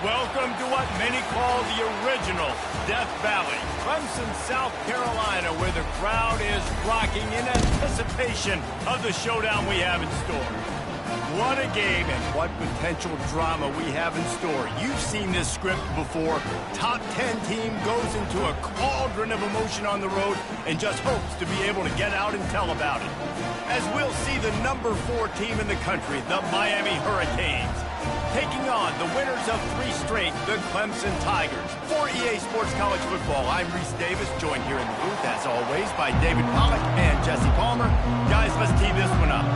Welcome to what many call the original Death Valley, Clemson, South Carolina, where the crowd is rocking in anticipation of the showdown we have in store. What a game and what potential drama we have in store. You've seen this script before. Top 10 team goes into a cauldron of emotion on the road and just hopes to be able to get out and tell about it. As we'll see the number 4 team in the country, the Miami Hurricanes, taking on the winners of 3 straight, the Clemson Tigers. For EA Sports College Football, I'm Reese Davis, joined here in the booth, as always, by David Pollack and Jesse Palmer. Guys, let's tee this one up.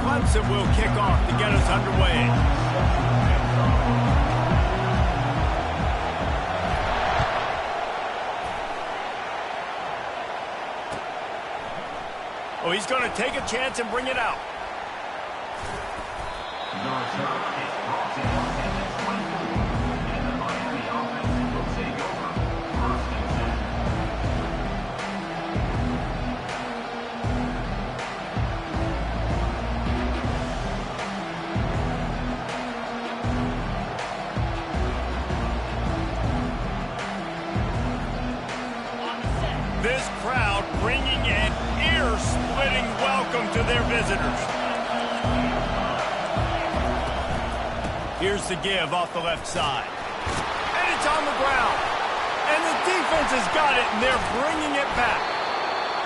Clemson will kick off to get us underway. Oh, he's going to take a chance and bring it out. This crowd bringing an ear-splitting welcome to their visitors. Here's the give off the left side. And it's on the ground. And the defense has got it, and they're bringing it back.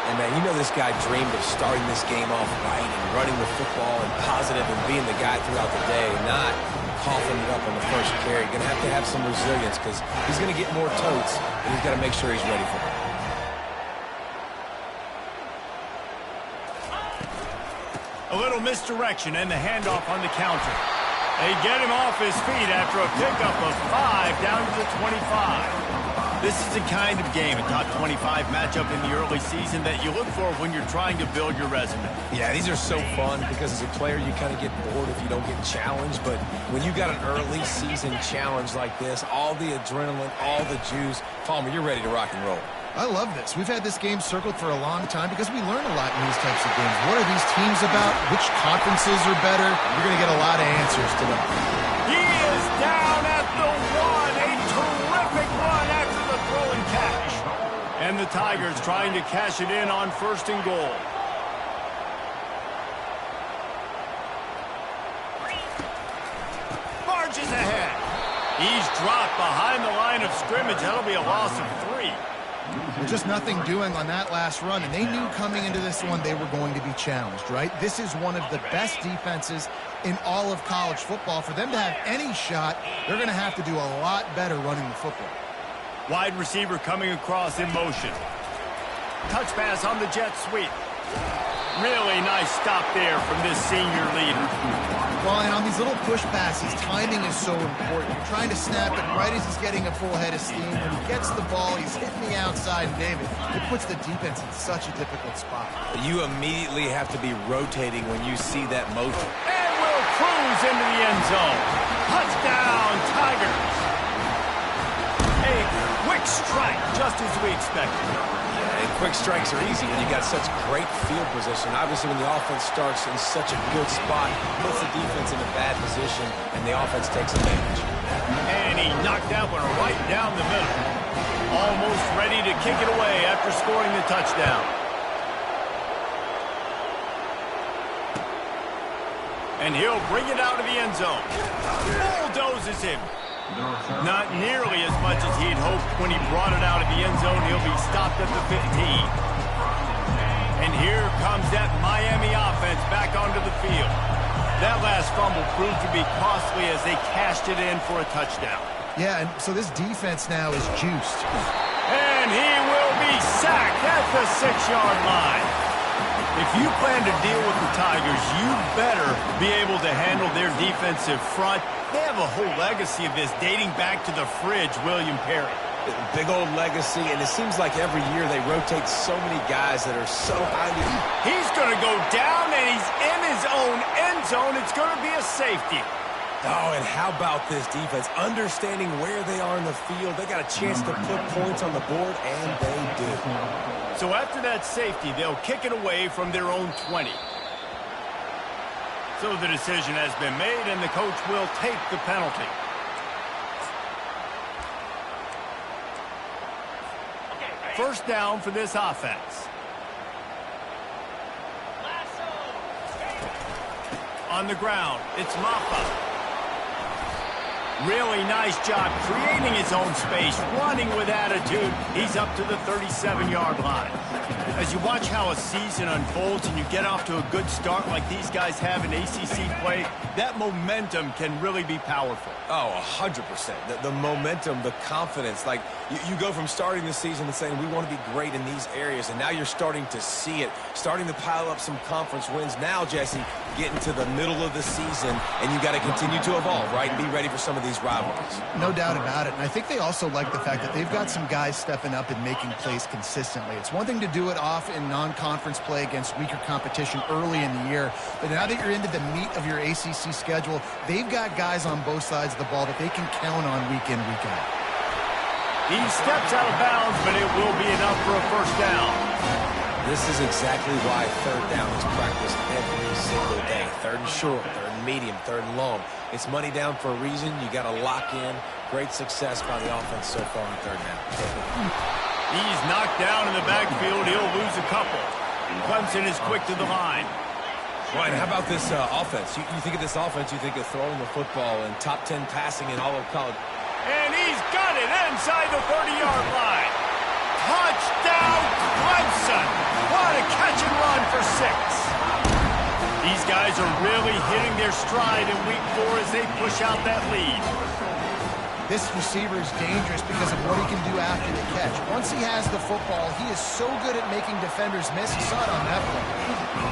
And, man, you know this guy dreamed of starting this game off right and running the football and positive and being the guy throughout the day, not coughing it up on the first carry. Going to have some resilience because he's going to get more totes, and he's got to make sure he's ready for it. A little misdirection and the handoff on the counter. They get him off his feet after a pickup of 5 down to the 25. This is the kind of game, a top 25 matchup in the early season, that you look for when you're trying to build your resume. Yeah, these are so fun because as a player you kind of get bored if you don't get challenged, but when you got an early season challenge like this, all the adrenaline, all the juice, Palmer, you're ready to rock and roll. I love this. We've had this game circled for a long time because we learn a lot in these types of games. What are these teams about? Which conferences are better? You're going to get a lot of answers today. He is down at the 1. A terrific run after the throw and catch. And the Tigers trying to cash it in on 1st and goal. Marches ahead. He's dropped behind the line of scrimmage. That'll be a loss of 3. Well, just nothing doing on that last run, and they knew coming into this one they were going to be challenged, right? This is one of the best defenses in all of college football. For them to have any shot, they're going to have to do a lot better running the football. Wide receiver coming across in motion. Touch pass on the jet sweep. Really nice stop there from this senior leader. Well, and on these little push passes, timing is so important. You're trying to snap it right as he's getting a full head of steam. When he gets the ball, he's hitting the outside, David. It puts the defense in such a difficult spot. You immediately have to be rotating when you see that motion. And will cruise into the end zone. Touchdown, Tigers. A quick strike, just as we expected. And quick strikes are easy when you got such great field position. Obviously, when the offense starts in such a good spot, puts the defense in a bad position, and the offense takes advantage. And he knocked that one right down the middle. Almost ready to kick it away after scoring the touchdown. And he'll bring it out of the end zone. Bulldozes him. Not nearly as much as he had hoped when he brought it out of the end zone. He'll be stopped at the 15. And here comes that Miami offense back onto the field. That last fumble proved to be costly as they cashed it in for a touchdown. Yeah, and so this defense now is juiced. And he will be sacked at the 6-yard line. If you plan to deal with the Tigers, you better be able to handle their defensive front. They have a whole legacy of this dating back to the fridge, William Perry. Big old legacy, and it seems like every year they rotate so many guys that are so highly... He's going to go down, and he's in his own end zone. It's going to be a safety. Oh, and how about this defense? Understanding where they are in the field. They got a chance to put points on the board, and they do. So after that safety, they'll kick it away from their own 20. So the decision has been made, and the coach will take the penalty. first down for this offense. On the ground, it's Maffa. Really nice job creating his own space, running with attitude. He's up to the 37-yard line. As you watch how a season unfolds and you get off to a good start like these guys have in ACC play, that momentum can really be powerful. Oh, 100%. The momentum, the confidence. Like, you go from starting the season and saying, we want to be great in these areas, and now you're starting to see it, starting to pile up some conference wins. Now, Jesse, getting to the middle of the season, and you got to continue to evolve, right, and be ready for some of these rivalries. No doubt about it. And I think they also like the fact that they've got some guys stepping up and making plays consistently. It's one thing to do it off in non-conference play against weaker competition early in the year, but now that you're into the meat of your ACC schedule, they've got guys on both sides of the ball that they can count on week in, week out. He steps out of bounds, but it will be enough for a first down. This is exactly why third down is practiced every single day. Third and short, third and medium, third and long. It's money down for a reason. You got to lock in. Great success by the offense so far on third down. He's knocked down in the backfield. He'll lose a couple. Clemson is quick to the line. Right, how about this offense? You think of this offense, you think of throwing the football and top 10 passing in all of college. And he's got it inside the 30-yard line. Touchdown, Clemson. What a catch and run for 6. These guys are really hitting their stride in week 4 as they push out that lead. This receiver is dangerous because of what he can do after the catch. Once he has the football, he is so good at making defenders miss. He saw it on that play.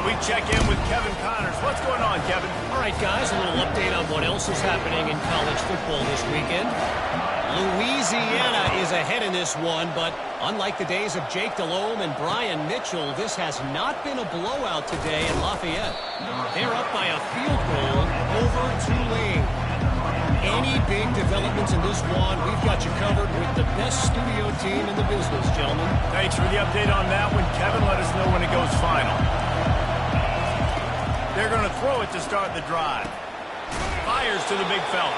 We check in with Kevin Connors. What's going on, Kevin? All right, guys, a little update on what else is happening in college football this weekend. Louisiana is ahead in this one, but unlike the days of Jake Delhomme and Brian Mitchell, this has not been a blowout today in Lafayette. They're up by a field goal over Tulane. Any big developments in this one, we've got you covered with the best studio team in the business, gentlemen. Thanks for the update on that one, Kevin. Let us know when it goes final. They're going to throw it to start the drive. Fires to the big fella.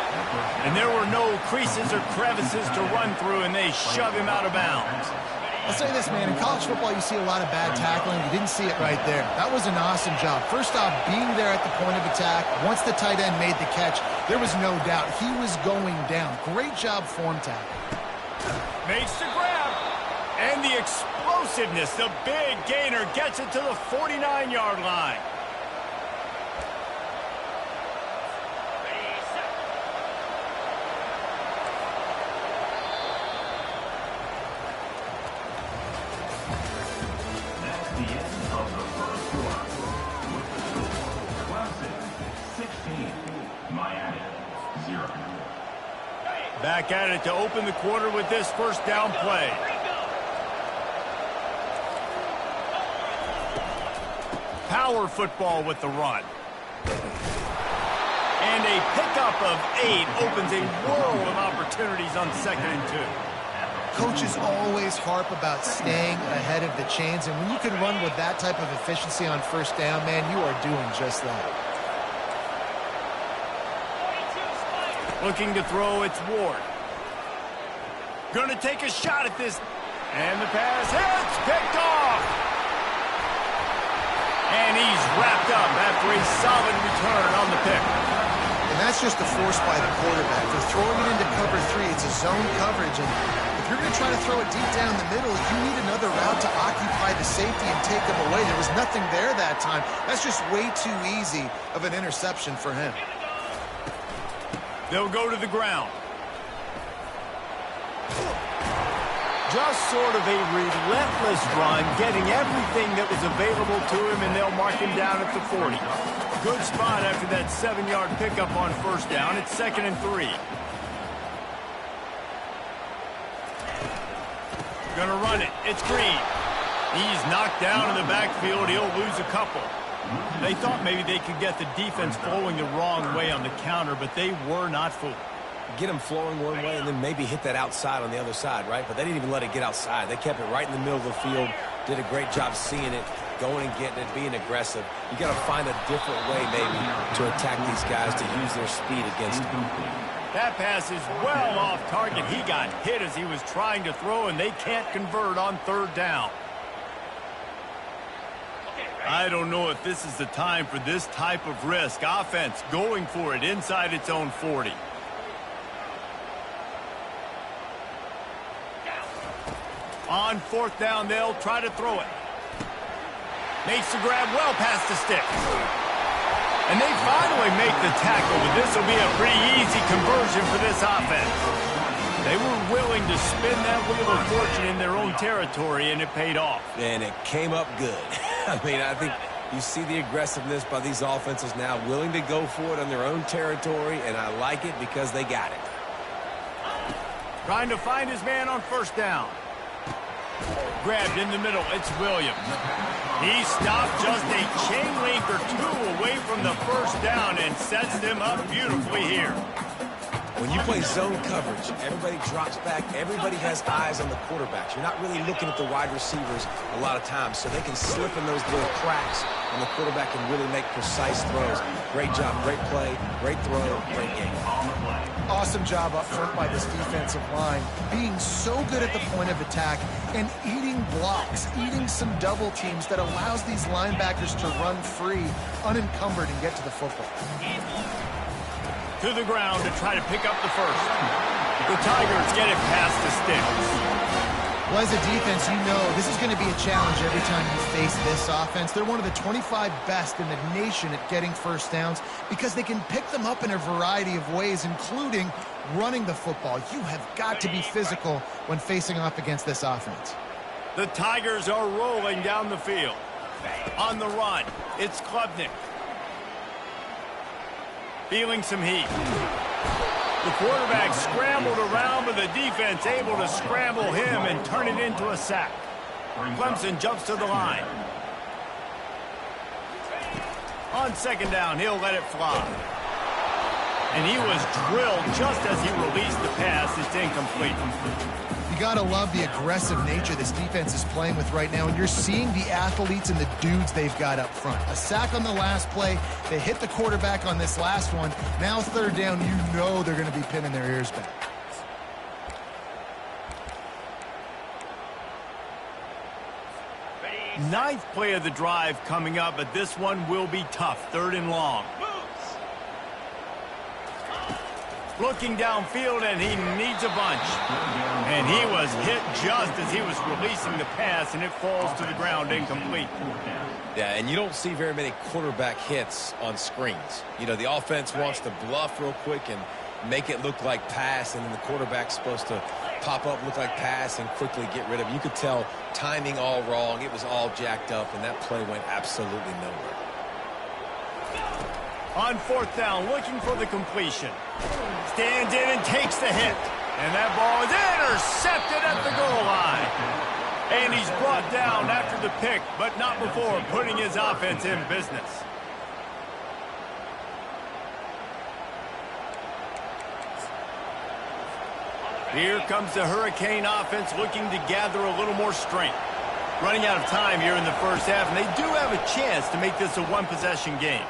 And there were no creases or crevices to run through, and they shove him out of bounds. I'll say this, man. In college football, you see a lot of bad tackling. You didn't see it right there. That was an awesome job. First off, being there at the point of attack. Once the tight end made the catch, there was no doubt he was going down. Great job form tackle. Makes the grab. And the explosiveness, the big gainer, gets it to the 49-yard line. Back at it to open the quarter with this first down play. Power football with the run. And a pickup of 8 opens a world of opportunities on 2nd and 2. Coaches always harp about staying ahead of the chains, and when you can run with that type of efficiency on first down, man, you are doing just that. Looking to throw, it's Ward. Going to take a shot at this. And the pass hits, picked off. And he's wrapped up after a solid return on the pick. And that's just a force by the quarterback. They're throwing it into cover 3. It's a zone coverage. And if you're going to try to throw it deep down the middle, you need another route to occupy the safety and take him away. There was nothing there that time. That's just way too easy of an interception for him. They'll go to the ground. Just sort of a relentless run, getting everything that was available to him, and they'll mark him down at the 40. Good spot after that 7-yard pickup on first down. It's 2nd and 3. Gonna run it. It's Green. He's knocked down in the backfield. He'll lose a couple. They thought maybe they could get the defense flowing the wrong way on the counter, but they were not fooled. Get them flowing one way and then maybe hit that outside on the other side, right? But they didn't even let it get outside. They kept it right in the middle of the field, did a great job seeing it, going and getting it, being aggressive. You got to find a different way maybe to attack these guys, to use their speed against them. That pass is well off target. He got hit as he was trying to throw, and they can't convert on third down. I don't know if this is the time for this type of risk. Offense going for it inside its own 40. On fourth down, they'll try to throw it. Makes the grab well past the sticks. And they finally make the tackle, but this will be a pretty easy conversion for this offense. They were willing to spin that wheel of fortune in their own territory, and it paid off. And it came up good. I mean, I think you see the aggressiveness by these offenses now, willing to go for it on their own territory, and I like it because they got it. Trying to find his man on first down. Grabbed in the middle, it's Williams. He stopped just a chain link or two away from the first down and sets them up beautifully here. When you play zone coverage, everybody drops back. Everybody has eyes on the quarterbacks. You're not really looking at the wide receivers a lot of times, so they can slip in those little cracks, and the quarterback can really make precise throws. Great job, great play, great throw, great game. Awesome job up front by this defensive line, being so good at the point of attack and eating blocks, eating some double teams that allows these linebackers to run free, unencumbered, and get to the football. To the ground to try to pick up the first. The Tigers get it past the sticks. Well, as a defense, you know this is going to be a challenge every time you face this offense. They're one of the 25 best in the nation at getting first downs because they can pick them up in a variety of ways, including running the football. You have got to be physical when facing off against this offense. The Tigers are rolling down the field. On the run, it's Klubnik. Feeling some heat. The quarterback scrambled around, but the defense able to scramble him and turn it into a sack. Clemson jumps to the line. On second down, he'll let it fly. And he was drilled just as he released the pass. It's incomplete. You got to love the aggressive nature this defense is playing with right now, and you're seeing the athletes and the dudes they've got up front. A sack on the last play. They hit the quarterback on this last one. Now third down, you know they're going to be pinning their ears back. Ninth play of the drive coming up, but this one will be tough. Third and long. Looking downfield, and he needs a bunch. And he was hit just as he was releasing the pass, and it falls to the ground incomplete. Yeah, and you don't see very many quarterback hits on screens. You know, the offense wants to bluff real quick and make it look like pass, and then the quarterback's supposed to pop up, look like pass, and quickly get rid of it. You could tell timing all wrong. It was all jacked up, and that play went absolutely nowhere. On fourth down, looking for the completion. Stands in and takes the hit. And that ball is intercepted at the goal line. And he's brought down after the pick, but not before putting his offense in business. Here comes the Hurricane offense looking to gather a little more strength. Running out of time here in the first half, and they do have a chance to make this a one-possession game.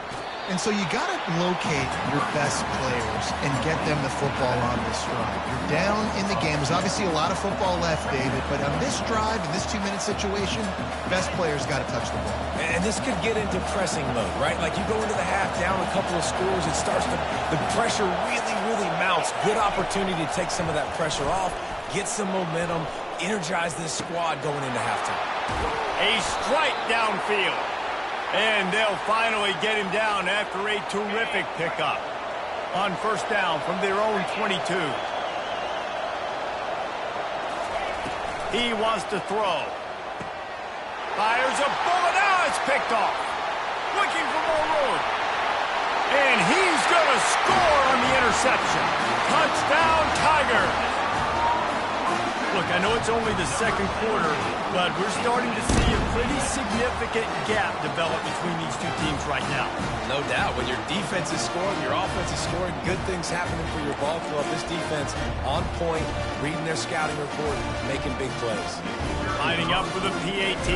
And so you got to locate your best players and get them the football on this drive. You're down in the game. There's obviously a lot of football left, David, but on this drive, in this 2-minute situation, best players got to touch the ball. And this could get into pressing mode, right? Like you go into the half down a couple of scores, it starts to, the pressure really mounts. Good opportunity to take some of that pressure off, get some momentum, energize this squad going into halftime. A strike downfield. And they'll finally get him down after a terrific pickup. On first down from their own 22. He wants to throw. Fires a bullet. Now it's picked off. Looking for more room. And he's going to score on the interception. Touchdown, Tigers. Look, I know it's only the second quarter, but we're starting to see a pretty significant gap develop between these two teams right now. No doubt. When your defense is scoring, your offense is scoring, good things happening for your ball club. This defense on point, reading their scouting report, making big plays. Lining up for the PAT.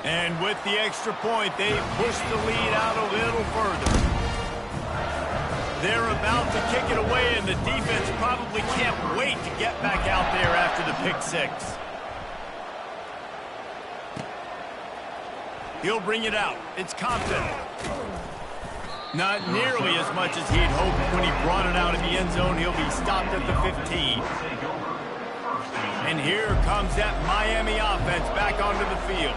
And with the extra point, they push the lead out a little further. They're about to kick it away, and the defense probably can't wait to get back out there after the pick six. He'll bring it out. It's Compton. Not nearly as much as he'd hoped when he brought it out of the end zone. He'll be stopped at the 15. And here comes that Miami offense back onto the field.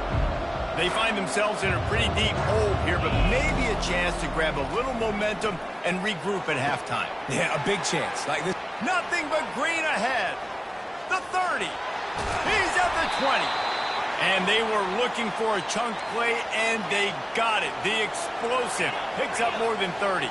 They find themselves in a pretty deep hole here, but maybe a chance to grab a little momentum and regroup at halftime. Yeah, a big chance. Like this. Nothing but green ahead. The 30. He's at the 20. And they were looking for a chunk play, and they got it. The explosive picks up more than 30.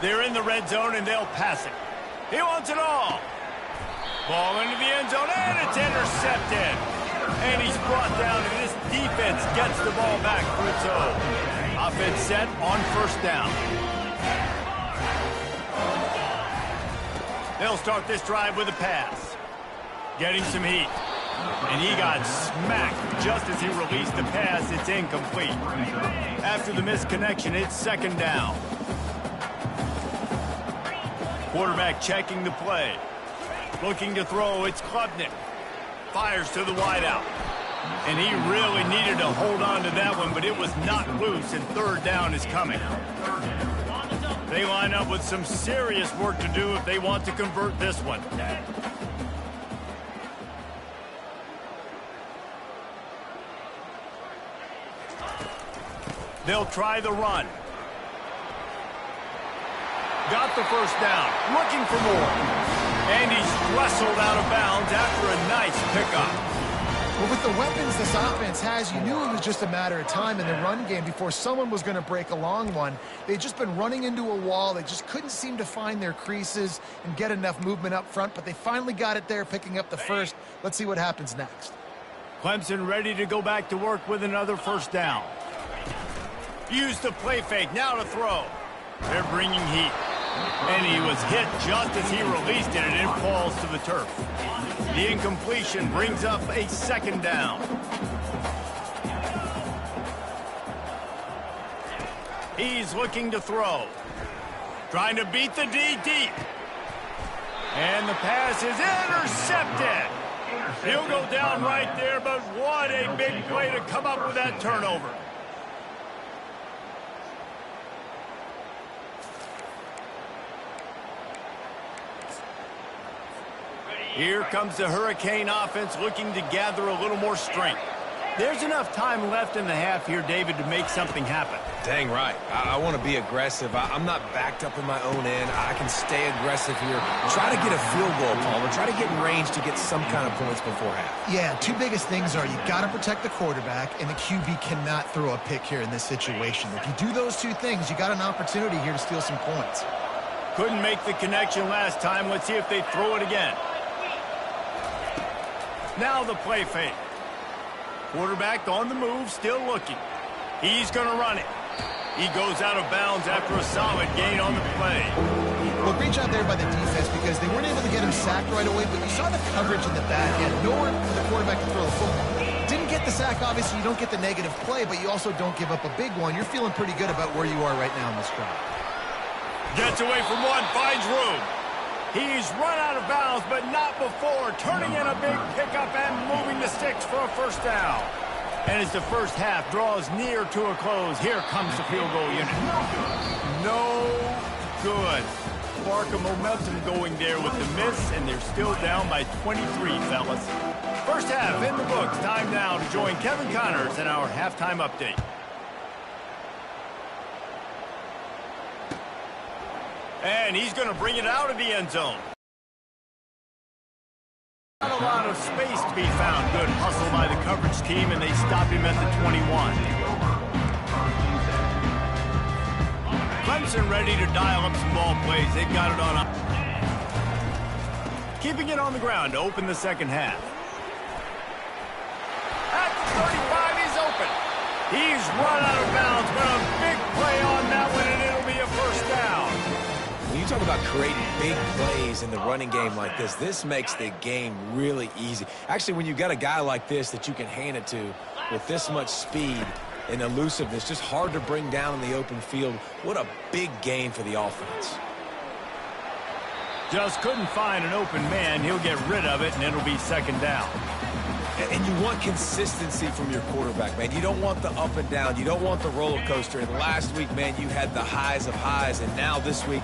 They're in the red zone, and they'll pass it. He wants it all. Ball into the end zone, and it's intercepted. And he's brought down, and this defense gets the ball back for its own. Offense set on first down. They'll start this drive with a pass. Getting some heat. And he got smacked just as he released the pass. It's incomplete. After the misconnection, it's second down. Quarterback checking the play. Looking to throw, it's Klubnik. Fires to the wideout. And he really needed to hold on to that one, but it was not loose, and third down is coming. They line up with some serious work to do if they want to convert this one. They'll try the run. Got the first down, looking for more. And he's wrestled out of bounds after a nice pickup. Well, with the weapons this offense has, you knew it was just a matter of time in the run game before someone was going to break a long one. They'd just been running into a wall. They just couldn't seem to find their creases and get enough movement up front, but they finally got it there, picking up the first. Let's see what happens next. Clemson ready to go back to work with another first down. Use the play fake, now to throw. They're bringing heat. And he was hit just as he released it, and it falls to the turf. The incompletion brings up a second down. He's looking to throw. Trying to beat the D deep. And the pass is intercepted. He'll go down right there, but what a big play to come up with that turnover. Here comes the Hurricane offense looking to gather a little more strength. There's enough time left in the half here, David, to make something happen. Dang right. I want to be aggressive. I'm not backed up in my own end. I can stay aggressive here. Try to get a field goal, Palmer. Try to get in range to get some kind of points before half. Yeah, two biggest things are you got to protect the quarterback, and the QB cannot throw a pick here in this situation. If you do those two things, you got an opportunity here to steal some points. Couldn't make the connection last time. Let's see if they throw it again. Now the play fake. Quarterback on the move, still looking. He's going to run it. He goes out of bounds after a solid gain on the play. Well, great job there by the defense because they weren't able to get him sacked right away, but you saw the coverage in the back end. Nowhere for the quarterback to throw the football. Didn't get the sack, obviously. You don't get the negative play, but you also don't give up a big one. You're feeling pretty good about where you are right now in this drive. Gets away from one, finds room. He's run out of bounds, but not before. Turning in a big pickup and moving the sticks for a first down. And as the first half draws near to a close, here comes the field goal unit. No good. Spark of momentum going there with the miss, and they're still down by 23, fellas. First half in the books. Time now to join Kevin Connors in our halftime update. And he's going to bring it out of the end zone. Not a lot of space to be found. Good hustle by the coverage team, and they stop him at the 21. Clemson ready to dial up some ball plays. They've got it on up. Keeping it on the ground to open the second half. At the 35, he's open. He's run out of bounds, but a big play on that one, and it'll be a first down. When you talk about creating big plays in the running game like this. This makes the game really easy. Actually, when you've got a guy like this that you can hand it to with this much speed and elusiveness, just hard to bring down in the open field. What a big gain for the offense. Just couldn't find an open man. He'll get rid of it, and it'll be second down. And you want consistency from your quarterback, man. You don't want the up and down. You don't want the roller coaster. And last week, man, you had the highs of highs, and now this week,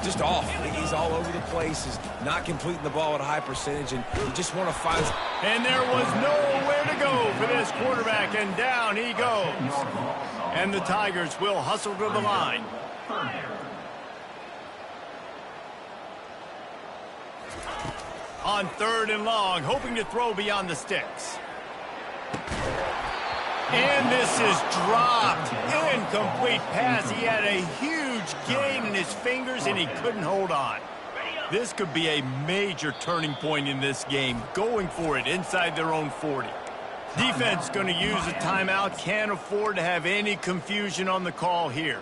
just off. He's all over the place. He's not completing the ball at a high percentage, and you just want to find... And there was nowhere to go for this quarterback, and down he goes. And the Tigers will hustle to the line. On 3rd and long, hoping to throw beyond the sticks. And this is dropped. Incomplete pass. He had a huge gain in his fingers, and he couldn't hold on. This could be a major turning point in this game. Going for it inside their own 40. Defense going to use a timeout. Can't afford to have any confusion on the call here.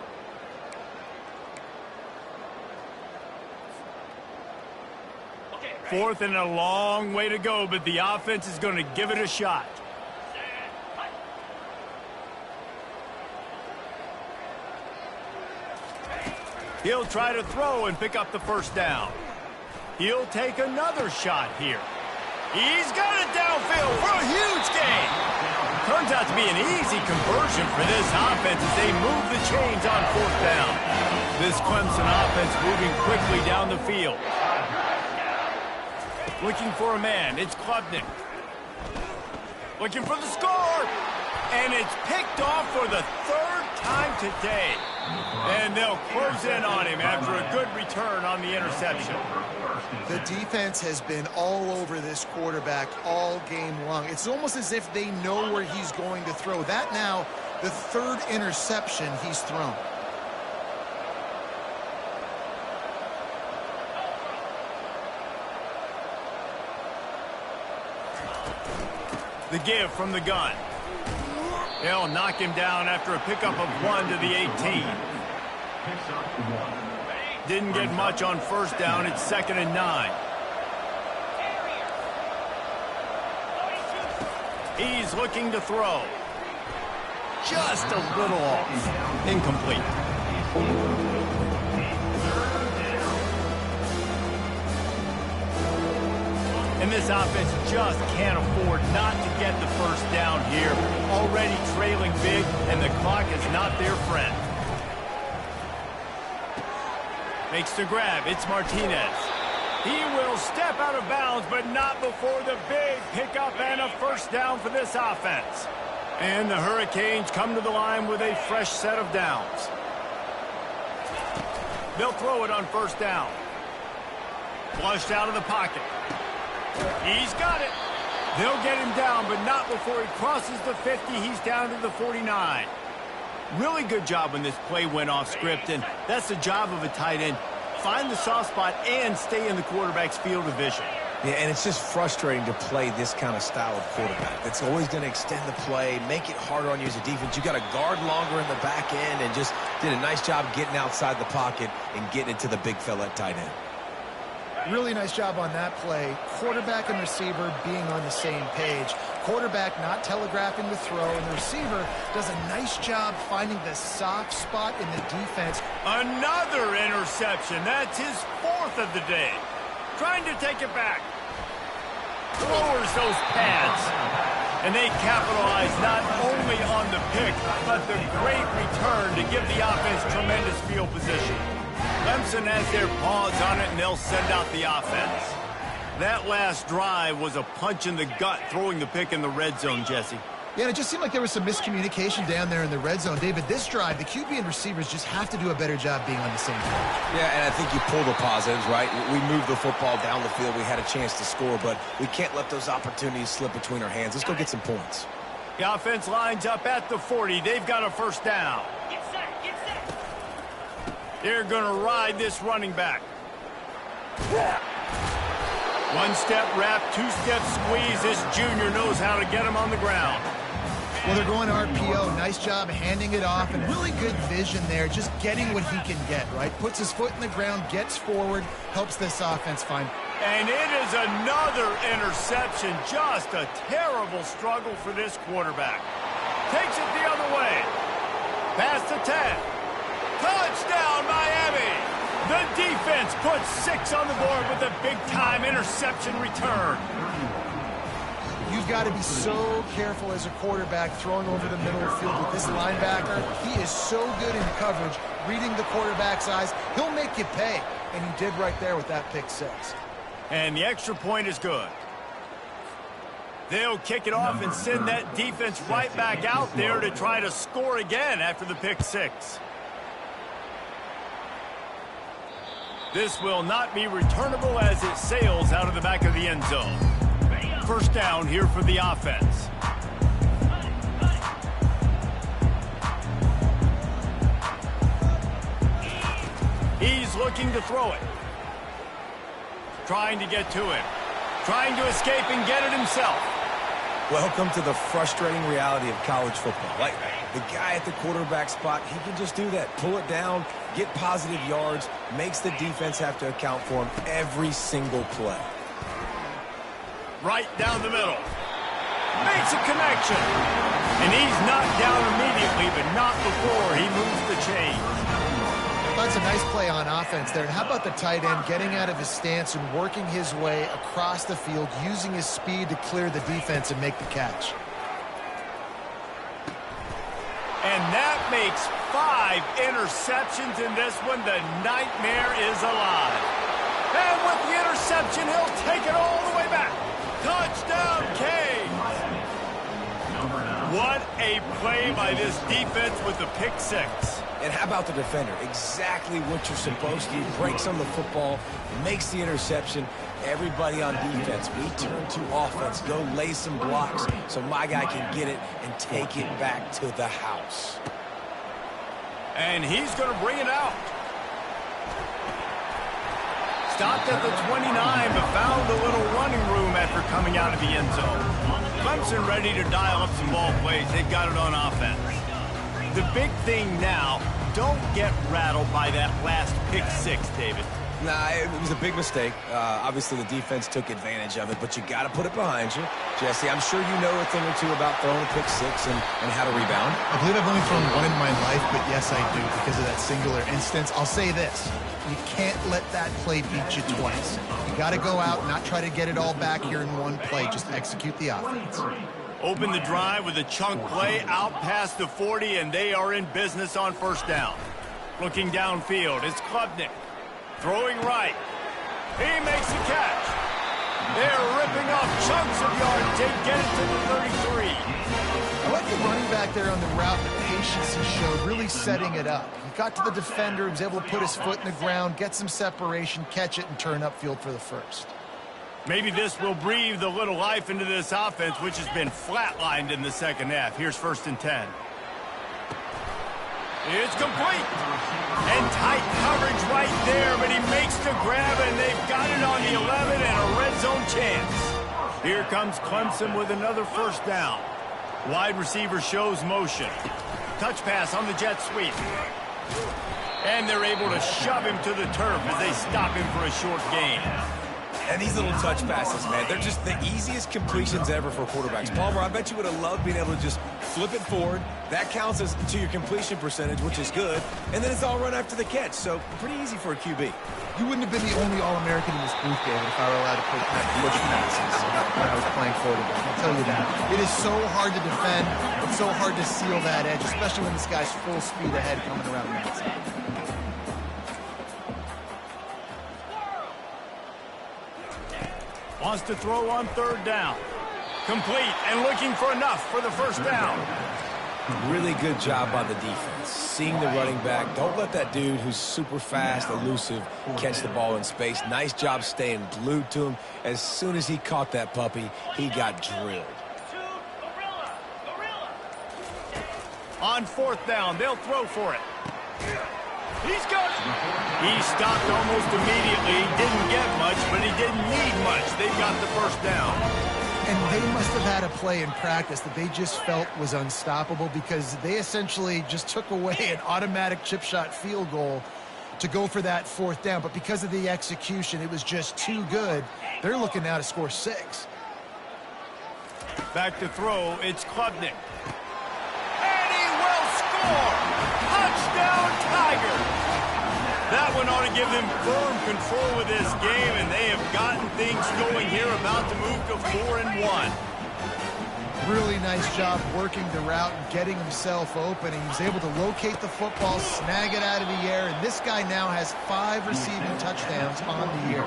Fourth and a long way to go, but the offense is going to give it a shot. He'll try to throw and pick up the first down. He'll take another shot here. He's got it downfield for a huge gain. Turns out to be an easy conversion for this offense as they move the chains on 4th down. This Clemson offense moving quickly down the field. Looking for a man. It's Klubnik. Looking for the score. And it's picked off for the 3rd time today. And they'll close in on him after a good return on the interception. The defense has been all over this quarterback all game long. It's almost as if they know where he's going to throw. That now, the 3rd interception he's thrown. The give from the gun. They'll knock him down after a pickup of 1 to the 18. Didn't get much on 1st down. It's 2nd and 9. He's looking to throw. Just a little off. Incomplete. And this offense just can't afford not to get the first down here. Already trailing big, and the clock is not their friend. Makes the grab. It's Martinez. He will step out of bounds, but not before the big pickup and a first down for this offense. And the Hurricanes come to the line with a fresh set of downs. They'll throw it on 1st down. Flushed out of the pocket. He's got it. They'll get him down, but not before he crosses the 50. He's down to the 49. Really good job when this play went off script, and that's the job of a tight end. Find the soft spot and stay in the quarterback's field of vision. Yeah, and it's just frustrating to play this kind of style of quarterback. That's always going to extend the play, make it harder on you as a defense. You got to guard longer in the back end, and just did a nice job getting outside the pocket and getting it to the big fella at tight end. Really nice job on that play. Quarterback and receiver being on the same page. Quarterback not telegraphing the throw, and the receiver does a nice job finding the soft spot in the defense. Another interception. That's his 4th of the day. Trying to take it back. Lowers those pads. And they capitalize not only on the pick, but the great return to give the offense tremendous field position. Clemson has their paws on it, and they'll send out the offense. That last drive was a punch in the gut, throwing the pick in the red zone, Jesse. Yeah, and it just seemed like there was some miscommunication down there in the red zone. David, this drive, the QB and receivers just have to do a better job being on the same page. Yeah, and I think you pull the positives, right? We moved the football down the field. We had a chance to score, but we can't let those opportunities slip between our hands. Let's go get some points. The offense lines up at the 40. They've got a first down. Get set, get set. They're going to ride this running back. One-step wrap, two-step squeeze. This junior knows how to get him on the ground. Well, they're going RPO. Nice job handing it off, and really good vision there, just getting what he can get, right? Puts his foot in the ground, gets forward, helps this offense find. And it is another interception. Just a terrible struggle for this quarterback. Takes it the other way. Pass to 10. Touchdown, Miami! The defense puts 6 on the board with a big-time interception return. You've got to be so careful as a quarterback throwing over the middle of the field with this linebacker. He is so good in coverage, reading the quarterback's eyes. He'll make you pay, and he did right there with that pick 6. And the extra point is good. They'll kick it off and send that defense right back out there to try to score again after the pick 6. This will not be returnable as it sails out of the back of the end zone. First down here for the offense. He's looking to throw it. Trying to get to him. Trying to escape and get it himself. Welcome to the frustrating reality of college football. Like, the guy at the quarterback spot, he can just do that. Pull it down, get positive yards, makes the defense have to account for him every single play. Right down the middle. Makes a connection. And he's knocked down immediately, but not before he moves the chains. That's a nice play on offense there. And how about the tight end getting out of his stance and working his way across the field, using his speed to clear the defense and make the catch. And that makes 5 interceptions in this one. The nightmare is alive. And with the interception, he'll take it all the way back. Touchdown, Canes! What a play by this defense with the pick 6. And how about the defender? Exactly what you're supposed to do. Breaks on the football, makes the interception. Everybody on defense, we turn to offense. Go lay some blocks so my guy can get it and take it back to the house. And he's going to bring it out. Stopped at the 29, but found a little running room after coming out of the end zone. Clemson ready to dial up some ball plays. They've got it on offense. The big thing now, don't get rattled by that last pick 6, David. Nah, it was a big mistake. Obviously, the defense took advantage of it, but you got to put it behind you. Jesse, I'm sure you know a thing or two about throwing a pick 6 and how to rebound. I believe I've only thrown one in my life, but yes, I do because of that singular instance. I'll say this. You can't let that play beat you twice. You got to go out and not try to get it all back here in one play. Just execute the offense. Open the drive with a chunk play out past the 40, and they are in business on first down. Looking downfield, it's Klubnik. Throwing right. He makes the catch. They're ripping off chunks of yards. They get it to the 33. I like the running back there on the route, the patience he showed, really setting it up. He got to the defender, he was able to put his foot in the ground, get some separation, catch it, and turn upfield for the first. Maybe this will breathe a little life into this offense, which has been flatlined in the second half. Here's 1st and 10. It's complete. And tight coverage right there, but he makes the grab, and they've got it on the 11 and a red zone chance. Here comes Clemson with another first down. Wide receiver shows motion. Touch pass on the jet sweep. And they're able to shove him to the turf as they stop him for a short gain. And these little touch passes, man, they're just the easiest completions ever for quarterbacks. Palmer, I bet you would have loved being able to just flip it forward. That counts as to your completion percentage, which is good. And then it's all run after the catch, so pretty easy for a QB. You wouldn't have been the only All-American in this booth, David, if I were allowed to push passes when I was playing quarterback. I'll tell you that. It is so hard to defend. It's so hard to seal that edge, especially when this guy's full speed ahead coming around the outside. Wants to throw on 3rd down. Complete and looking for enough for the first down. Really good job by the defense. Seeing the running back. Don't let that dude who's super fast, elusive, catch the ball in space. Nice job staying glued to him. As soon as he caught that puppy, he got drilled. On 4th down, they'll throw for it. He's got it. He stopped almost immediately. Didn't get much, but he didn't need much. They've got the first down. And they must have had a play in practice that they just felt was unstoppable because they essentially just took away an automatic chip shot field goal to go for that 4th down. But because of the execution, it was just too good. They're looking now to score 6. Back to throw, it's Klubnik. And he will score! Touchdown, Tigers! That one ought to give them firm control of this game, and they have gotten things going here, about to move to 4-1. Really nice job working the route and getting himself open. He was able to locate the football, snag it out of the air, and this guy now has 5 receiving touchdowns on the year.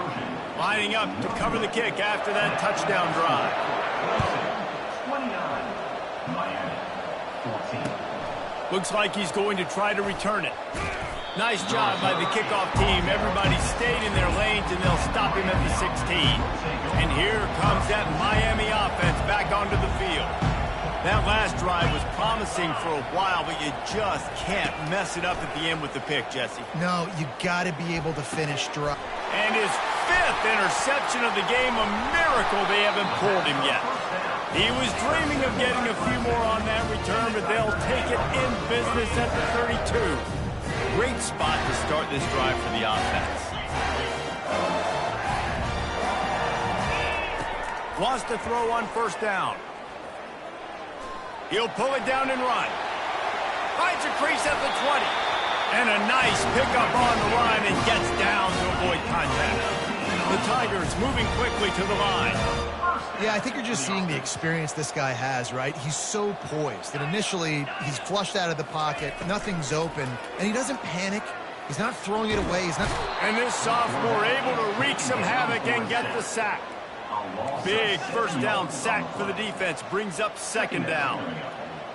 Lining up to cover the kick after that touchdown drive. 29, Miami, 14. Looks like he's going to try to return it. Nice job by the kickoff team. Everybody stayed in their lanes, and they'll stop him at the 16. And here comes that Miami offense back onto the field. That last drive was promising for a while, but you just can't mess it up at the end with the pick, Jesse. No, you got to be able to finish dry. And his 5th interception of the game, a miracle they haven't pulled him yet. He was dreaming of getting a few more on that return, but they'll take it in business at the 32. Great spot to start this drive for the offense. Wants to throw on 1st down. He'll pull it down and run. Finds a crease at the 20. And a nice pickup on the line and gets down to avoid contact. The Tigers moving quickly to the line. Yeah, I think you're just seeing the experience this guy has, right? He's so poised that initially he's flushed out of the pocket, nothing's open, and he doesn't panic. He's not throwing it away. He's not. And this sophomore able to wreak some havoc and get the sack. Big 1st down sack for the defense, brings up 2nd down.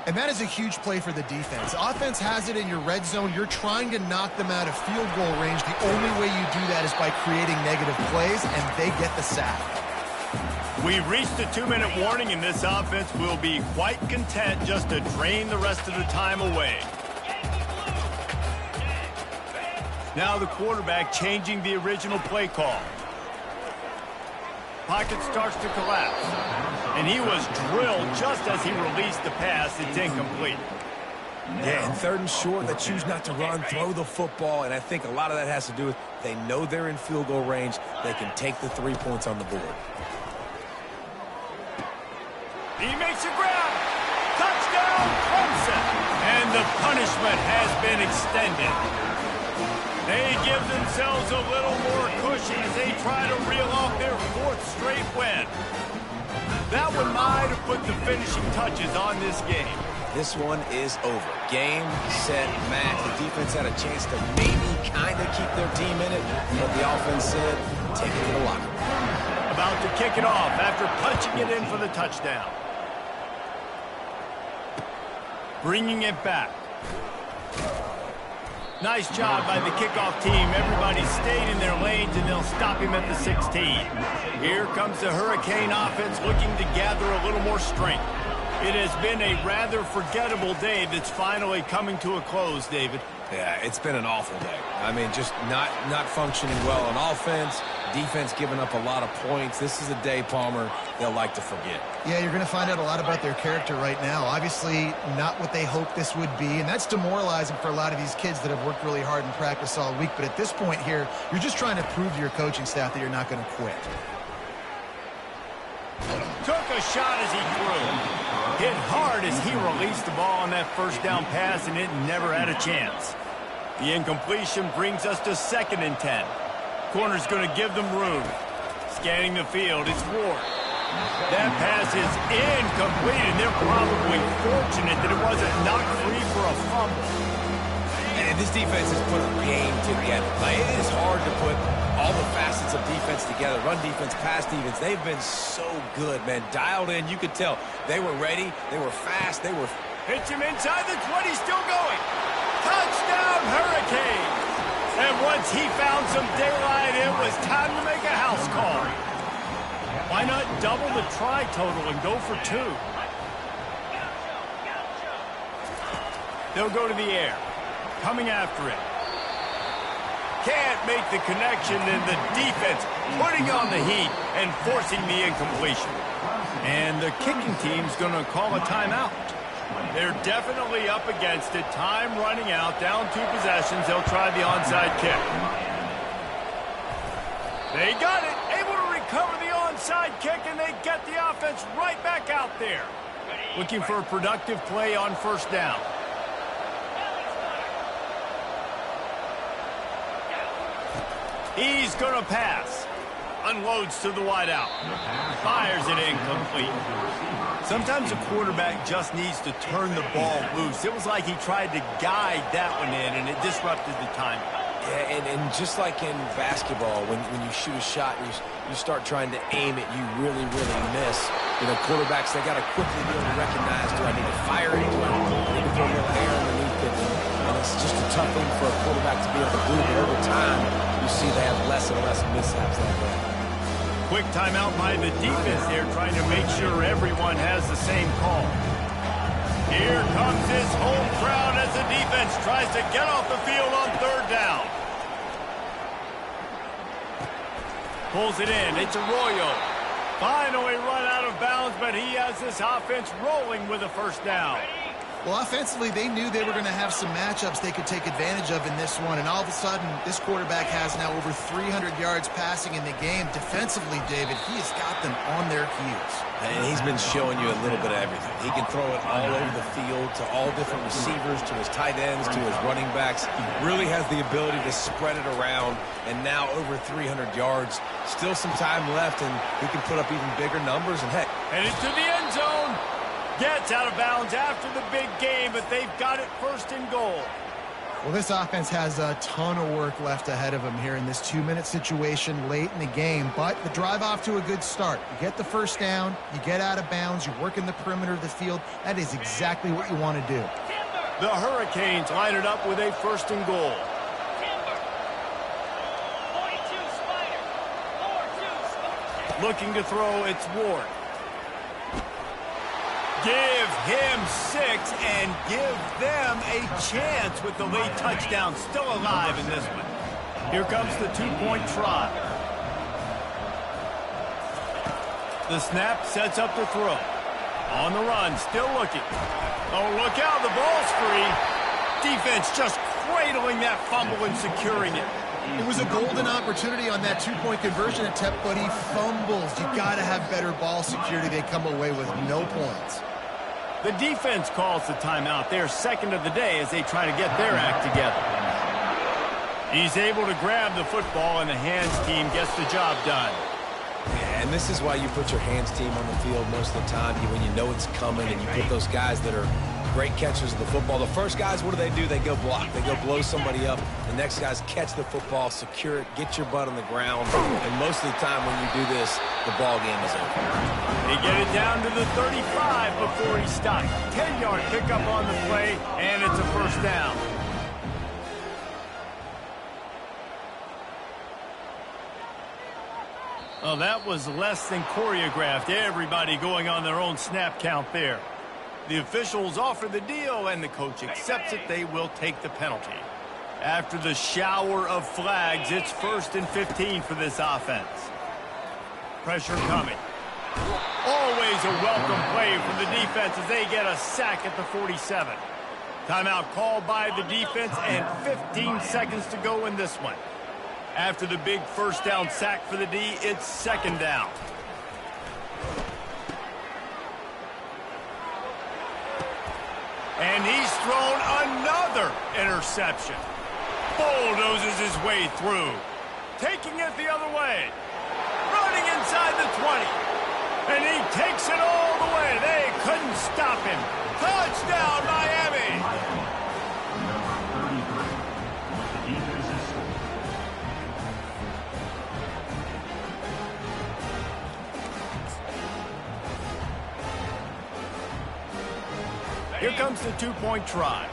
And that is a huge play for the defense. Offense has it in your red zone. You're trying to knock them out of field goal range. The only way you do that is by creating negative plays, and they get the sack. We reached the 2-minute warning, and this offense will be quite content just to drain the rest of the time away. Now the quarterback changing the original play call. Pocket starts to collapse. And he was drilled just as he released the pass. It's incomplete. Yeah, and 3rd and short, they choose not to run, throw the football, and I think a lot of that has to do with they know they're in field goal range. They can take the 3 points on the board. He makes a grab. Touchdown, Clemson. And the punishment has been extended. They give themselves a little more cushion as they try to reel off their 4th straight win. That one might have put the finishing touches on this game. This one is over. Game, set, match. The defense had a chance to maybe kind of keep their team in it, but the offense said, take it to the locker room. About to kick it off after punching it in for the touchdown. Bringing it back. Nice job by the kickoff team. Everybody stayed in their lanes, and they'll stop him at the 16. Here comes the Hurricane offense looking to gather a little more strength. It has been a rather forgettable day that's finally coming to a close, David. Yeah, it's been an awful day. I mean, just not functioning well on offense. Defense giving up a lot of points. This is a day, Palmer, they'll like to forget. Yeah, you're going to find out a lot about their character right now. Obviously, not what they hoped this would be, and that's demoralizing for a lot of these kids that have worked really hard in practice all week. But at this point here, you're just trying to prove to your coaching staff that you're not going to quit. Took a shot as he threw. Hit hard as he released the ball on that 1st down pass, and it never had a chance. The incompletion brings us to 2nd and 10. Corner's going to give them room. Scanning the field, it's Ward. That pass is incomplete, and they're probably fortunate that it wasn't knocked free for a fumble. And this defense has put a game together. Like, it is hard to put all the facets of defense together. Run defense, pass defense. They've been so good, man. Dialed in, you could tell. They were ready. They were fast. They were... Hits him inside the 20, still going. Touchdown, Hurricanes. And once he found some daylight, it was time to make a house call. Why not double the try total and go for 2? They'll go to the air. Coming after it. Can't make the connection, and the defense putting on the heat and forcing the incompletion. And the kicking team's going to call a timeout. They're definitely up against it. Time running out. Down 2 possessions. They'll try the onside kick. They got it. Able to recover the onside kick, and they get the offense right back out there. Looking for a productive play on first down. He's going to pass. Unloads to the wideout. Fires it incomplete. Sometimes a quarterback just needs to turn the ball loose. It was like he tried to guide that one in, and it disrupted the timing. Yeah, and just like in basketball, when you shoot a shot and you start trying to aim it, you really miss. You know, quarterbacks, they got to quickly be able to recognize, do I need to fire it? Do I need to throw a little air underneath it? And it's just a tough thing for a quarterback to be able to do. But over time, you see they have less and less mishaps like that. Quick timeout by the defense there, trying to make sure everyone has the same call. Here comes his home crowd as the defense tries to get off the field on third down. Pulls it in. It's Arroyo. Finally run out of bounds, but he has this offense rolling with a first down. Well, offensively, they knew they were going to have some matchups they could take advantage of in this one, and all of a sudden, this quarterback has now over 300 yards passing in the game. Defensively, David, he has got them on their heels. And he's been showing you a little bit of everything. He can throw it all over the field to all different receivers, to his tight ends, to his running backs. He really has the ability to spread it around, and now over 300 yards. Still some time left, and he can put up even bigger numbers, and heck. Headed to the end zone. Gets out of bounds after the big game, but they've got it first and goal. Well, this offense has a ton of work left ahead of them here in this 2-minute situation late in the game, but the drive off to a good start. You get the first down, you get out of bounds, you work in the perimeter of the field. That is exactly what you want to do. The Hurricanes line it up with a first and goal. Looking to throw, it's Ward. Give him 6 and give them a chance with the late touchdown. Still alive in this one. Here comes the 2-point try. The snap sets up the throw. On the run, still looking. Oh, look out, the ball's free. Defense just cradling that fumble and securing it. It was a golden opportunity on that 2-point conversion attempt, but he fumbles. You got to have better ball security. They come away with no points. The defense calls the timeout. They're second of the day as they try to get their act together. He's able to grab the football, and the hands team gets the job done. Yeah, and this is why you put your hands team on the field most of the time. When you know it's coming, and you put those guys that are great catchers of the football. The first guys, what do? They go block. They go blow somebody up. The next guys catch the football, secure it, get your butt on the ground. And most of the time when you do this, the ball game is over. They get it down to the 35 before he stopped. 10-yard pickup on the play, and it's a first down. Well, that was less than choreographed. Everybody going on their own snap count there. The officials offer the deal, and the coach accepts it. They will take the penalty. After the shower of flags, it's 1st and 15 for this offense. Pressure coming. Always a welcome play from the defense as they get a sack at the 47. Timeout called by the defense, and 15 seconds to go in this one. After the big first down sack for the D, it's second down. And he's thrown another interception. Bulldozes his way through. Taking it the other way. Running inside the 20. And he takes it all the way. They couldn't stop him. Touchdown, Miami. Number 33 with the defensive score. Here comes the 2-point try.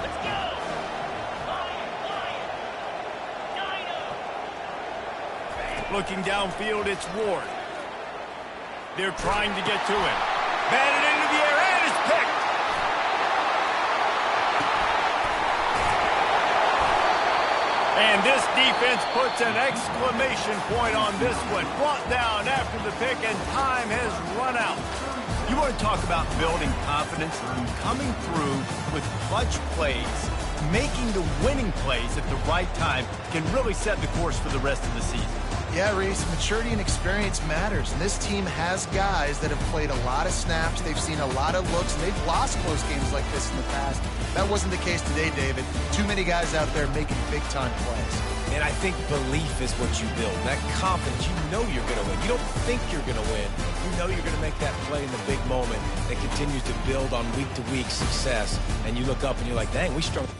Let's go! Looking downfield, it's Ward. They're trying to get to him. Batted into the air, and it's picked. And this defense puts an exclamation point on this one. Brought down after the pick, and time has run out. You want to talk about building confidence? Coming through with clutch plays, making the winning plays at the right time can really set the course for the rest of the season. Yeah, Reese, maturity and experience matters. And this team has guys that have played a lot of snaps. They've seen a lot of looks, and they've lost close games like this in the past. That wasn't the case today, David. Too many guys out there making big-time plays. And I think belief is what you build. That confidence, you know you're going to win. You don't think you're going to win. You know you're going to make that play in the big moment that continues to build on week-to-week success. And you look up and you're like, dang, we struggled.